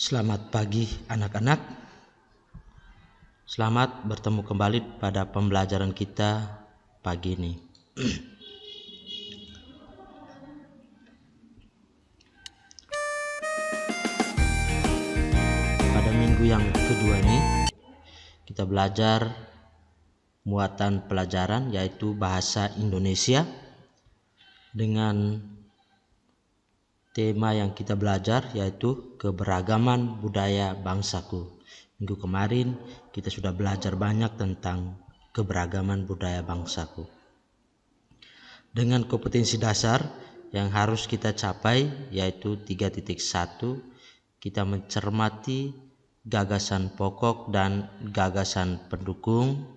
Selamat pagi anak-anak. Selamat bertemu kembali pada pembelajaran kita pagi ini. Pada minggu yang kedua ini kita belajar muatan pelajaran yaitu bahasa Indonesia dengan tema yang kita belajar yaitu keberagaman budaya bangsaku. Minggu kemarin kita sudah belajar banyak tentang keberagaman budaya bangsaku. Dengan kompetensi dasar yang harus kita capai yaitu 3.1, kita mencermati gagasan pokok dan gagasan pendukung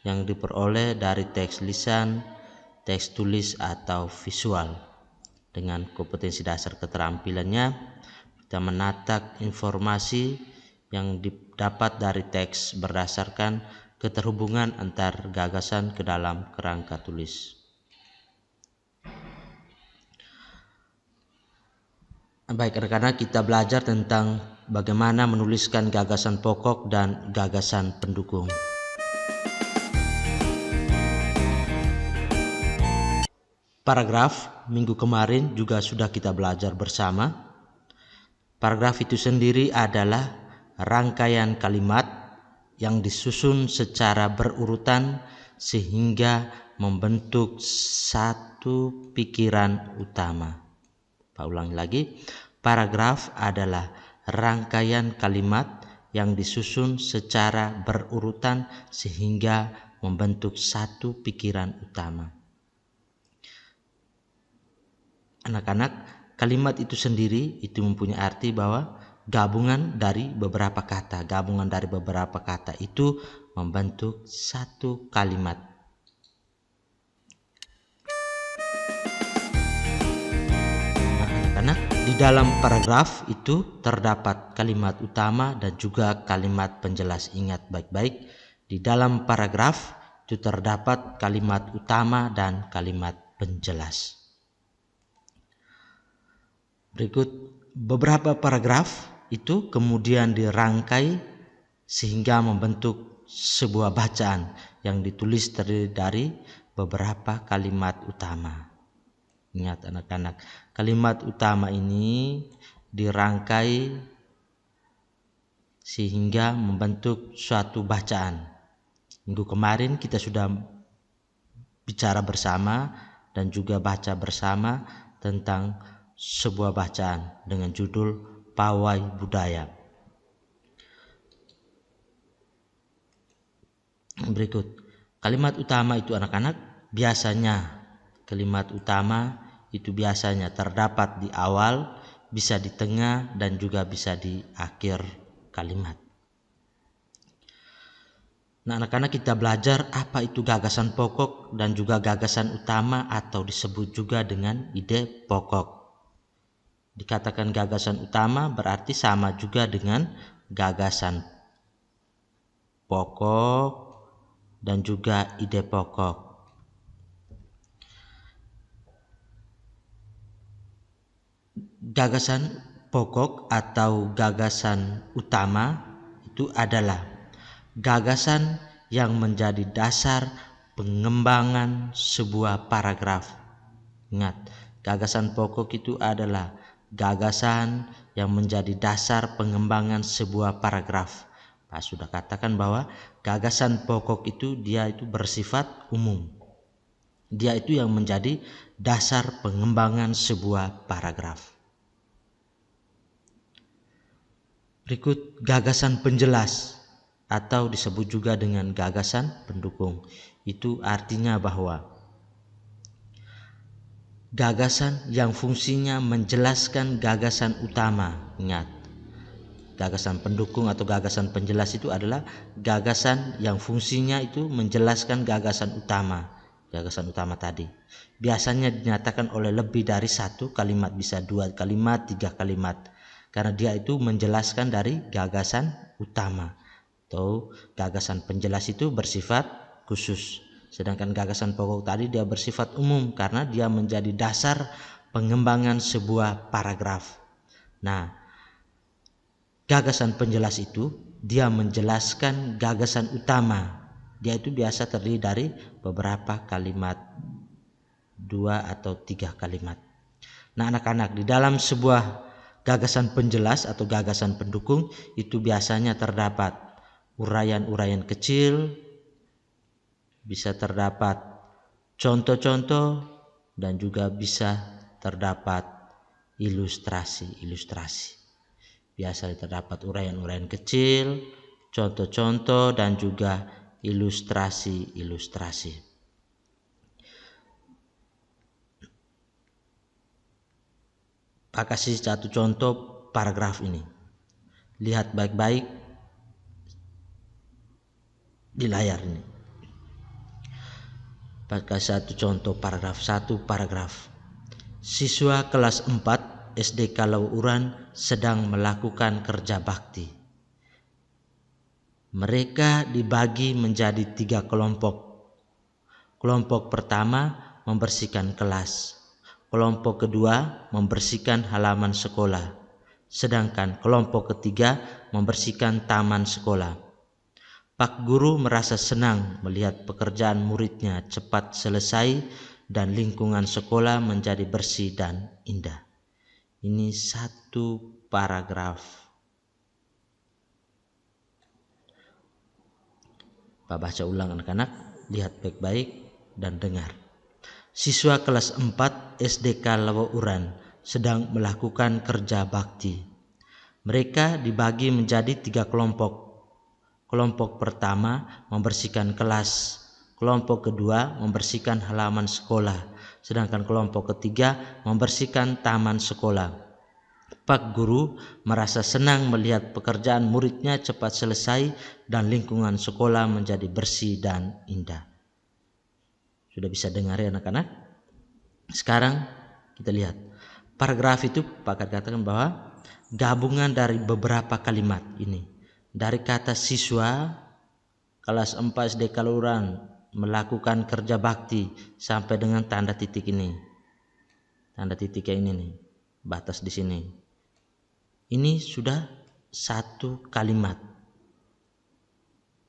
yang diperoleh dari teks lisan, teks tulis atau visual. Dengan kompetensi dasar keterampilannya, kita menata informasi yang didapat dari teks berdasarkan keterhubungan antar gagasan ke dalam kerangka tulis. Baik anak-anak, kita belajar tentang bagaimana menuliskan gagasan pokok dan gagasan pendukung. Paragraf minggu kemarin juga sudah kita belajar bersama. Paragraf itu sendiri adalah rangkaian kalimat yang disusun secara berurutan sehingga membentuk satu pikiran utama. Pak ulangi lagi. Paragraf adalah rangkaian kalimat yang disusun secara berurutan sehingga membentuk satu pikiran utama. Anak-anak, kalimat itu sendiri itu mempunyai arti bahwa gabungan dari beberapa kata. Gabungan dari beberapa kata itu membentuk satu kalimat. Nah, anak-anak, di dalam paragraf itu terdapat kalimat utama dan juga kalimat penjelas. Ingat baik-baik, di dalam paragraf itu terdapat kalimat utama dan kalimat penjelas. Berikut beberapa paragraf itu kemudian dirangkai sehingga membentuk sebuah bacaan yang ditulis terdiri dari beberapa kalimat utama. Ingat anak-anak, kalimat utama ini dirangkai sehingga membentuk suatu bacaan. Minggu kemarin kita sudah bicara bersama dan juga baca bersama tentang sebuah bacaan dengan judul Pawai Budaya. Berikut kalimat utama itu anak-anak, biasanya kalimat utama itu biasanya terdapat di awal, bisa di tengah dan juga bisa di akhir kalimat. Nah anak-anak, kita belajar apa itu gagasan pokok dan juga gagasan utama atau disebut juga dengan ide pokok. Dikatakan gagasan utama berarti sama juga dengan gagasan pokok dan juga ide pokok. Gagasan pokok atau gagasan utama itu adalah gagasan yang menjadi dasar pengembangan sebuah paragraf. Ingat, gagasan pokok itu adalah gagasan yang menjadi dasar pengembangan sebuah paragraf. Pak sudah katakan bahwa gagasan pokok itu dia itu bersifat umum. Dia itu yang menjadi dasar pengembangan sebuah paragraf. Berikut gagasan penjelas atau disebut juga dengan gagasan pendukung. Itu artinya bahwa gagasan yang fungsinya menjelaskan gagasan utama. Ingat, gagasan pendukung atau gagasan penjelas itu adalah gagasan yang fungsinya itu menjelaskan gagasan utama. Gagasan utama tadi biasanya dinyatakan oleh lebih dari satu kalimat, bisa 2 kalimat, 3 kalimat, karena dia itu menjelaskan dari gagasan utama. Atau gagasan penjelas itu bersifat khusus. Sedangkan gagasan pokok tadi dia bersifat umum karena dia menjadi dasar pengembangan sebuah paragraf. Nah, gagasan penjelas itu dia menjelaskan gagasan utama. Dia itu biasa terdiri dari beberapa kalimat, 2 atau 3 kalimat. Nah anak-anak, di dalam sebuah gagasan penjelas atau gagasan pendukung itu biasanya terdapat uraian-uraian kecil, bisa terdapat contoh-contoh, dan juga bisa terdapat ilustrasi-ilustrasi. Biasa terdapat uraian-uraian kecil, contoh-contoh, dan juga ilustrasi-ilustrasi. Pak kasih satu contoh paragraf ini. Lihat baik-baik di layar ini. Pak kasih satu contoh paragraf 1 paragraf. Siswa kelas 4 SD Kalauuran sedang melakukan kerja bakti. Mereka dibagi menjadi 3 kelompok. Kelompok pertama membersihkan kelas. Kelompok kedua membersihkan halaman sekolah. Sedangkan kelompok ketiga membersihkan taman sekolah. Pak Guru merasa senang melihat pekerjaan muridnya cepat selesai dan lingkungan sekolah menjadi bersih dan indah. Ini satu paragraf. Pak baca ulang anak-anak, lihat baik-baik dan dengar. Siswa kelas 4 SD Kalauuran sedang melakukan kerja bakti. Mereka dibagi menjadi 3 kelompok. Kelompok pertama membersihkan kelas. Kelompok kedua membersihkan halaman sekolah. Sedangkan kelompok ketiga membersihkan taman sekolah. Pak Guru merasa senang melihat pekerjaan muridnya cepat selesai dan lingkungan sekolah menjadi bersih dan indah. Sudah bisa dengar ya anak-anak? Sekarang kita lihat. Paragraf itu Pak katakan bahwa gabungan dari beberapa kalimat ini. Dari kata siswa kelas 4 SD Kalauuran melakukan kerja bakti sampai dengan tanda titik ini. Tanda titiknya ini nih, batas di sini. Ini sudah satu kalimat.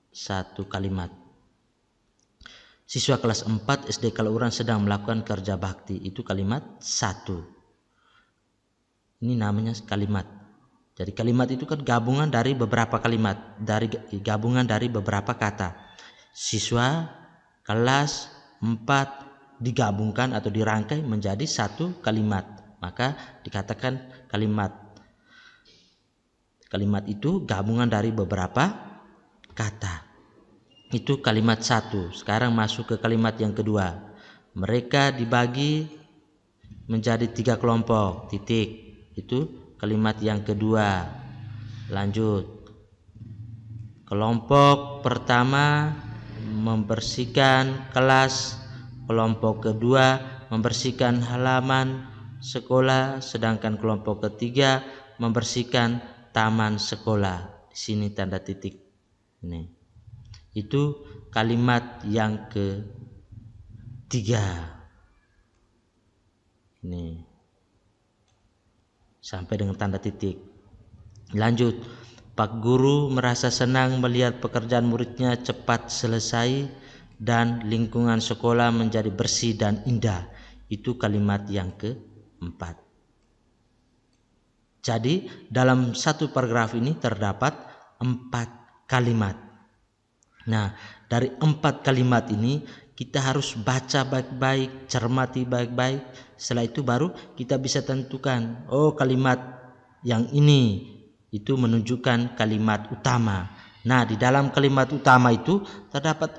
Satu kalimat. Siswa kelas 4 SD Kalauuran sedang melakukan kerja bakti. Itu kalimat 1. Ini namanya kalimat. Jadi kalimat itu kan gabungan dari beberapa kalimat, gabungan dari beberapa kata. Siswa kelas 4 digabungkan atau dirangkai menjadi satu kalimat. Maka dikatakan kalimat. Kalimat itu gabungan dari beberapa kata. Itu kalimat 1. Sekarang masuk ke kalimat yang kedua. Mereka dibagi menjadi 3 kelompok. Titik. Itu kalimat yang kedua. Lanjut. Kelompok pertama membersihkan kelas. Kelompok kedua membersihkan halaman sekolah. Sedangkan kelompok ketiga membersihkan taman sekolah. Di sini tanda titik. Ini. Itu kalimat yang ketiga. Ini. Sampai dengan tanda titik. Lanjut. Pak Guru merasa senang melihat pekerjaan muridnya cepat selesai dan lingkungan sekolah menjadi bersih dan indah. Itu kalimat yang keempat. Jadi dalam satu paragraf ini terdapat 4 kalimat. Nah, dari 4 kalimat ini kita harus baca baik-baik, cermati baik-baik. Setelah itu baru kita bisa tentukan, oh kalimat yang ini itu menunjukkan kalimat utama. Nah, di dalam kalimat utama itu terdapat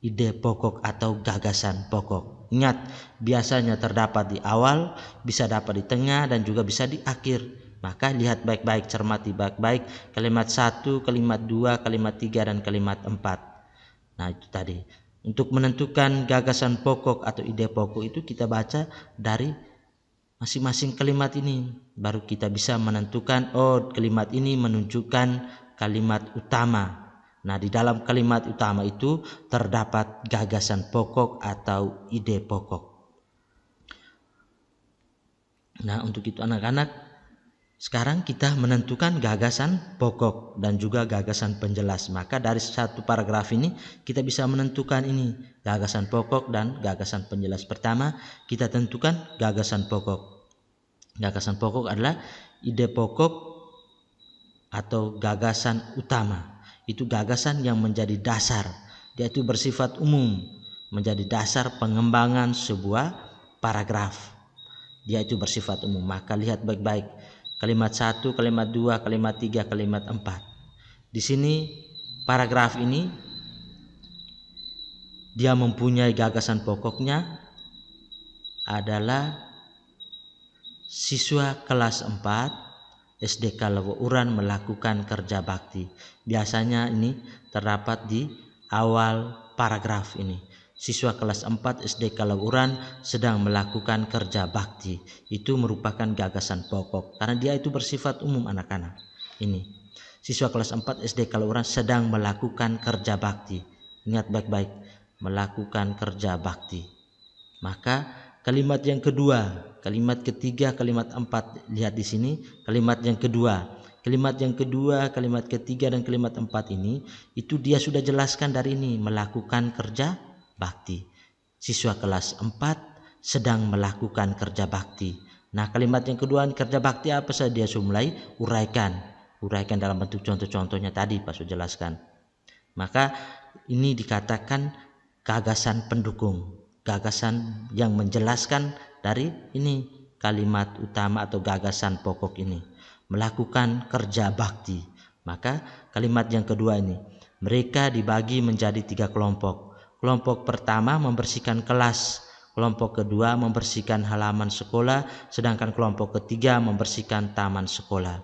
ide pokok atau gagasan pokok. Ingat, biasanya terdapat di awal, bisa dapat di tengah, dan juga bisa di akhir. Maka lihat baik-baik, cermati baik-baik kalimat 1, kalimat 2, kalimat 3, dan kalimat 4. Nah itu tadi. Untuk menentukan gagasan pokok atau ide pokok itu kita baca dari masing-masing kalimat ini. Baru kita bisa menentukan, oh kalimat ini menunjukkan kalimat utama. Nah di dalam kalimat utama itu terdapat gagasan pokok atau ide pokok. Nah untuk itu anak-anak, Sekarang kita menentukan gagasan pokok dan juga gagasan penjelas. Maka dari satu paragraf ini kita bisa menentukan ini gagasan pokok dan gagasan penjelas. Pertama, kita tentukan gagasan pokok. Gagasan pokok adalah ide pokok atau gagasan utama. Itu gagasan yang menjadi dasar. Dia itu bersifat umum, menjadi dasar pengembangan sebuah paragraf. Dia itu bersifat umum. Maka lihat baik-baik. Kalimat 1, kalimat 2, kalimat 3, kalimat 4. Di sini paragraf ini dia mempunyai gagasan pokoknya adalah siswa kelas 4 SD Kalawuran melakukan kerja bakti. Biasanya ini terdapat di awal paragraf ini. Siswa kelas 4 SD Kalawuran sedang melakukan kerja bakti. Itu merupakan gagasan pokok karena dia itu bersifat umum anak-anak. Ini siswa kelas 4 SD Kalawuran sedang melakukan kerja bakti. Ingat baik-baik, melakukan kerja bakti. Maka kalimat yang kedua, kalimat ketiga, kalimat 4, lihat di sini kalimat yang kedua. Kalimat yang kedua, kalimat ketiga dan kalimat 4 ini itu dia sudah jelaskan dari ini melakukan kerja bakti. Siswa kelas 4 sedang melakukan kerja bakti. Nah, kalimat yang kedua kerja bakti apa saja dia sudah mulai uraikan dalam bentuk contoh-contohnya tadi Pak sudah jelaskan. Maka ini dikatakan gagasan pendukung, gagasan yang menjelaskan dari ini kalimat utama atau gagasan pokok ini, melakukan kerja bakti. Maka kalimat yang kedua ini, mereka dibagi menjadi 3 kelompok. Kelompok pertama membersihkan kelas, kelompok kedua membersihkan halaman sekolah, sedangkan kelompok ketiga membersihkan taman sekolah.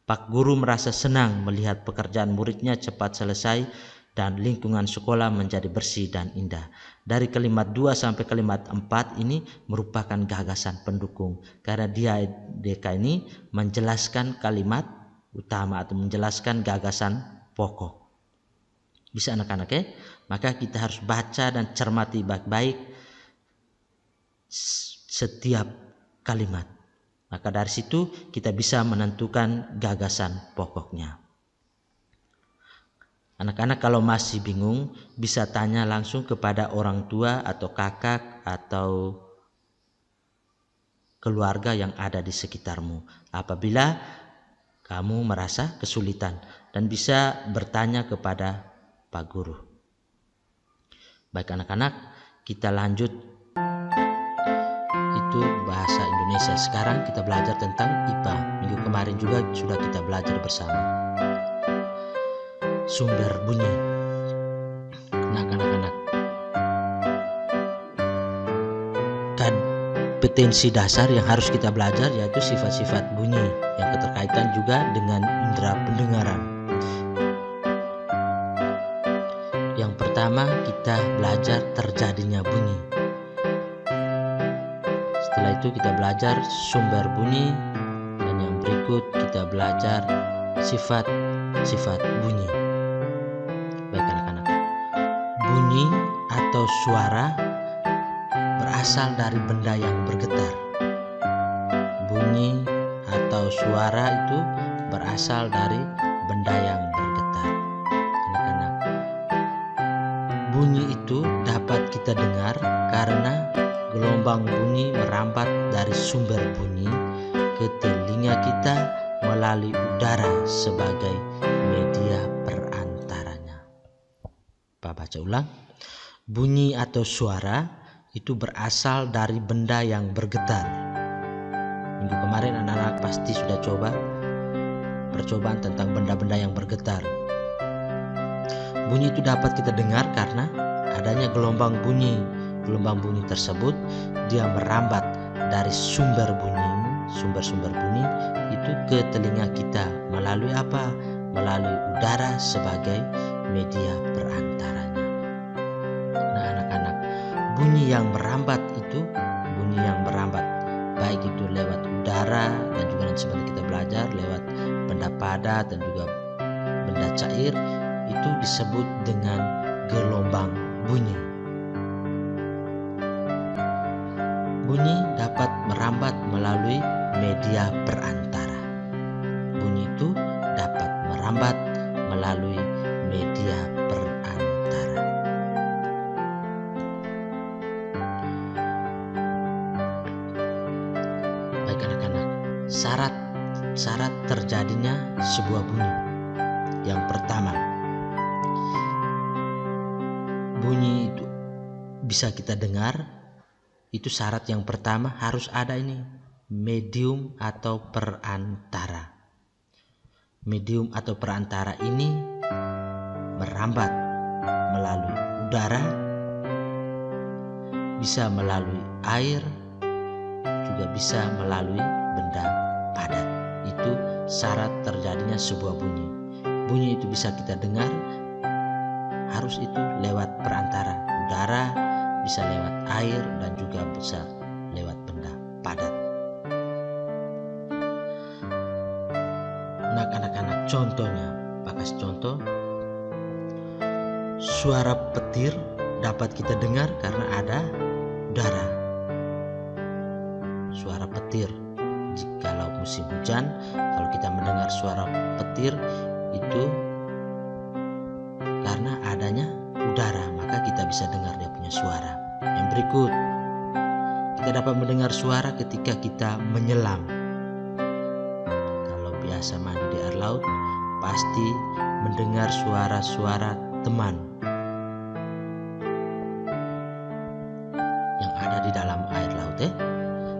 Pak guru merasa senang melihat pekerjaan muridnya cepat selesai dan lingkungan sekolah menjadi bersih dan indah. Dari kalimat 2 sampai kalimat 4 ini merupakan gagasan pendukung karena mereka ini menjelaskan kalimat utama atau menjelaskan gagasan pokok. Bisa anak-anak ya? Maka kita harus baca dan cermati baik-baik setiap kalimat. Maka dari situ kita bisa menentukan gagasan pokoknya. Anak-anak kalau masih bingung bisa tanya langsung kepada orang tua atau kakak atau keluarga yang ada di sekitarmu apabila kamu merasa kesulitan, dan bisa bertanya kepada Pak Guru. Baik anak-anak, kita lanjut. Itu bahasa Indonesia. Sekarang kita belajar tentang IPA. Minggu kemarin juga sudah kita belajar bersama. Sumber bunyi. Nah anak-anak, kompetensi dasar yang harus kita belajar yaitu sifat-sifat bunyi yang keterkaitan juga dengan indera pendengaran. Yang pertama kita belajar terjadinya bunyi. Setelah itu kita belajar sumber bunyi, dan yang berikut kita belajar sifat-sifat bunyi. Baik anak-anak, bunyi atau suara berasal dari benda yang bergetar. Bunyi atau suara itu berasal dari benda yang bergetar. Anak-anak, bunyi itu dapat kita dengar karena gelombang bunyi merambat dari sumber bunyi ke telinga kita melalui udara sebagai media perantaranya. Pak baca ulang. Bunyi atau suara itu berasal dari benda yang bergetar. Minggu kemarin anak-anak pasti sudah coba percobaan tentang benda-benda yang bergetar. Bunyi itu dapat kita dengar karena adanya gelombang bunyi. Gelombang bunyi tersebut dia merambat dari sumber bunyi itu ke telinga kita melalui apa? Melalui udara sebagai media perantaranya. Nah anak-anak, bunyi yang merambat baik itu lewat udara dan juga nanti seperti kita belajar lewat benda padat dan juga benda cair, itu disebut dengan gelombang bunyi. Bunyi dapat merambat melalui media perantara. merambat melalui media perantara. Baik anak-anak, syarat terjadinya sebuah bunyi. Yang pertama, bunyi itu bisa kita dengar. Itu syarat yang pertama, harus ada ini medium atau perantara. Medium atau perantara ini merambat melalui udara, bisa melalui air, juga bisa melalui benda padat. Itu syarat terjadinya sebuah bunyi. Bunyi itu bisa kita dengar, harus itu lewat perantara udara, bisa lewat air, dan juga bisa lewat benda padat. Nah anak-anak, contohnya, Pak kasih contoh. Suara petir dapat kita dengar karena ada udara. Suara petir, jikalau musim hujan, kalau kita mendengar suara petir itu karena adanya udara, maka kita bisa dengar dia punya suara. Yang berikut, kita dapat mendengar suara ketika kita menyelam. Kalau biasa mandi di air laut, pasti mendengar suara-suara teman yang ada di dalam air laut.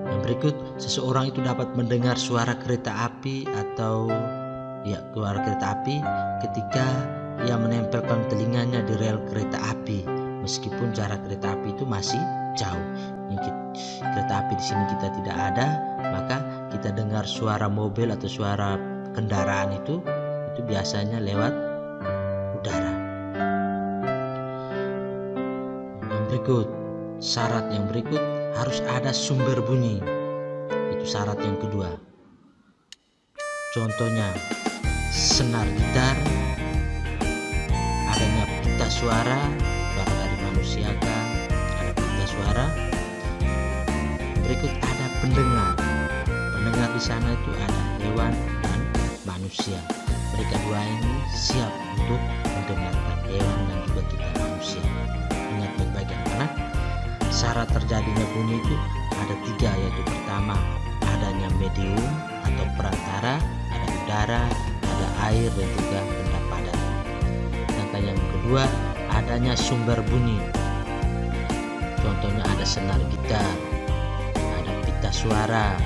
Yang berikut, seseorang itu dapat mendengar suara kereta api atau suara kereta api ketika ia menempelkan telinganya di rel kereta api, meskipun jarak kereta api itu masih jauh. Kereta api di sini kita tidak ada, maka kita dengar suara mobil atau suara kendaraan itu biasanya lewat udara. Yang berikut, syarat yang berikut, harus ada sumber bunyi. Itu syarat yang kedua. Contohnya senar gitar, adanya pita suara dari manusia kan, ada pita suara. Berikut ada pendengar. Pendengar di sana itu ada hewan dan manusia. Mereka dua ini siap untuk mendengarkan, hewan dan juga kita manusia. Ingat baik-baik anak-anak, syarat terjadinya bunyi itu ada 3, yaitu pertama, adanya medium atau perantara, ada udara, ada air, dan juga benda padat. Sedangkan yang kedua, adanya sumber bunyi. Contohnya ada senar gitar, ada pita suara,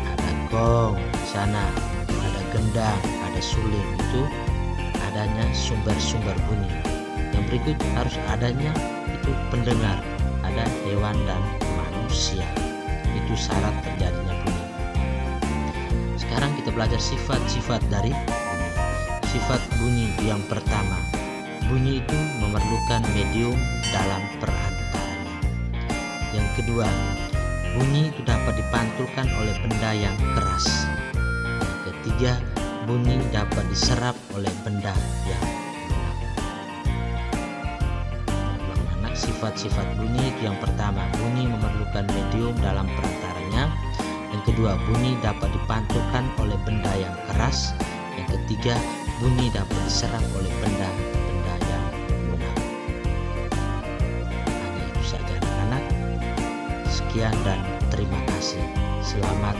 ada gong di sana, ada gendang, ada suling. Itu adanya sumber-sumber bunyi. Yang berikut harus adanya itu pendengar, ada hewan dan manusia. Itu syarat terjadinya bunyi. Sekarang kita belajar sifat-sifat dari bunyi. Sifat bunyi yang pertama, bunyi itu memerlukan medium dalam perantaranya. Yang kedua, bunyi itu dapat dipantulkan oleh benda yang keras. Yang ketiga, bunyi dapat diserap oleh benda yang lunak. Sifat-sifat bunyi itu yang pertama, bunyi memerlukan medium dalam perantaranya. Yang kedua, bunyi dapat dipantulkan oleh benda yang keras. Yang ketiga, bunyi dapat diserap oleh benda-benda yang lunak. Hanya itu saja anak-anak. Sekian dan terima kasih. Selamat